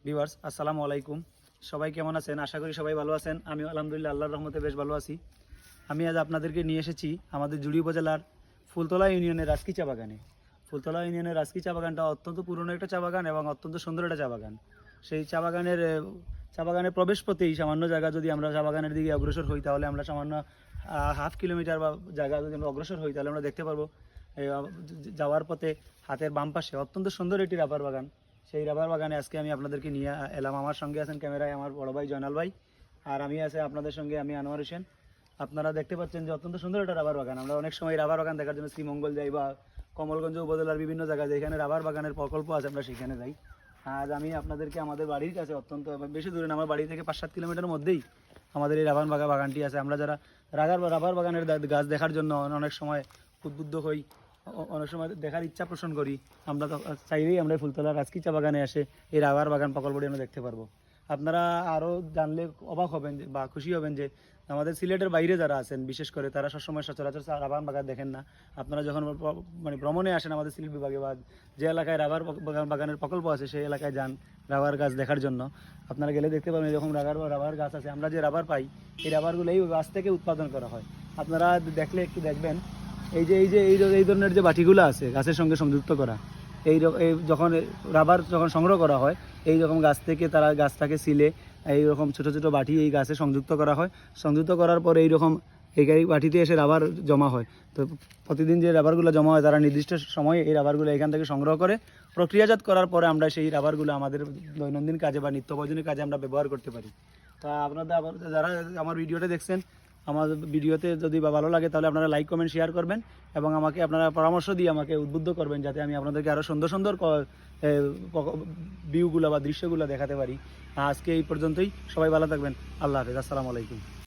Viewers আসসালামু আলাইকুম, সবাই কেমন আছেন? আশা করি সবাই ভালো আছেন। আমি আলহামদুলিল্লাহ আল্লাহর রহমতে বেশ ভালো আছি। আমি আজ আপনাদেরকে নিয়ে এসেছি আমাদের জুড়ি উপজেলার ফুলতলা ইউনিয়নের রাজকি চা বাগানে। ফুলতলা ইউনিয়নের রাজকি চা বাগানটা অত্যন্ত পুরনো একটা চা বাগান এবং অত্যন্ত সুন্দর একটা চা বাগান। সেই চা বাগানের প্রবেশ পথেই সামান্য জায়গা যদি আমরা চা বাগানের দিকে অগ্রসর হই, তাহলে আমরা সামান্য হাফ কিলোমিটার বা জায়গা যদি আমরা অগ্রসর হই, তাহলে আমরা দেখতে পারবো যাওয়ার পথে হাতের বাম পাশে অত্যন্ত সুন্দর একটি রাবার বাগান। সেই রাবার বাগানে আজকে আমি আপনাদেরকে নিয়ে এলাম। আমার সঙ্গে আছেন ক্যামেরায় আমার বড় ভাই জয়নাল ভাই, আর আমি আছে আপনাদের সঙ্গে আমি আনোয়ার হোসেন। আপনারা দেখতে পাচ্ছেন যে অত্যন্ত সুন্দর একটা রাবার বাগান। আমরা অনেক সময় রাবার বাগান দেখার জন্য শ্রীমঙ্গল যাই বা কমলগঞ্জ উপজেলার বিভিন্ন জায়গায় যেখানে রাবার বাগানের প্রকল্প আছে আমরা সেখানে যাই। আজ আমি আপনাদেরকে আমাদের বাড়ির কাছে অত্যন্ত বেশি দূরে না, আমার বাড়ি থেকে 5-7 কিলোমিটার মধ্যেই আমাদের এই রাবার বাগানটি আছে। আমরা যারা রাবার বাগানের গাছ দেখার জন্য অনেক সময় উদ্বুদ্ধ হই, অনেক সময় দেখার ইচ্ছা পোষণ করি, আমরা তো চাইলেই আমরা ফুলতলা রাজকি চা বাগানে এসে এই রাবার বাগান প্রকল্পটি আমরা দেখতে পারবো। আপনারা আরও জানলে অবাক হবেন বা খুশি হবেন যে আমাদের সিলেটের বাইরে যারা আছেন বিশেষ করে তারা সবসময় সচরাচর রাবার বাগান দেখেন না। আপনারা যখন মানে ভ্রমণে আসেন আমাদের সিলেট বিভাগে বা যে এলাকায় রাবার বাগানের প্রকল্প আছে সেই এলাকায় যান রাবার গাছ দেখার জন্য, আপনারা গেলে দেখতে পাবেন এরকম রাবার গাছ আছে। আমরা যে রাবার পাই এই রাবারগুলো এই গাছ থেকে উৎপাদন করা হয়। আপনারা দেখলে একটু দেখবেন এই ধরনের যে বাটিগুলো আছে গাছের সঙ্গে সংযুক্ত করা, যখন রাবার যখন সংগ্রহ করা হয় এই রকম গাছ থেকে তারা গাছটাকে সিলে এইরকম ছোট ছোট বাটি এই গাছে সংযুক্ত করা হয়। সংযুক্ত করার পরে এইরকম এই বাটিতে এসে রাবার জমা হয়। তো প্রতিদিন যে রাবারগুলো জমা হয় তারা নির্দিষ্ট সময়ে এই রাবারগুলো এখান থেকে সংগ্রহ করে প্রক্রিয়াজাত করার পরে আমরা সেই রাবারগুলো আমাদের দৈনন্দিন কাজে বা নিত্য প্রয়োজনীয় কাজে আমরা ব্যবহার করতে পারি। তা আপনাদের যারা আমার ভিডিওটা দেখছেন, আমার ভিডিওতে যদি ভালো লাগে তাহলে আপনারা লাইক কমেন্ট শেয়ার করবেন এবং আমাকে আপনারা পরামর্শ দিয়ে আমাকে উদ্বুদ্ধ করবেন যাতে আমি আপনাদেরকে আরও সুন্দর সুন্দর ভিউগুলো বা দৃশ্যগুলো দেখাতে পারি। আজকে এই পর্যন্তই, সবাই ভালো থাকবেন। আল্লাহ হাফেজ, আসসালামু আলাইকুম।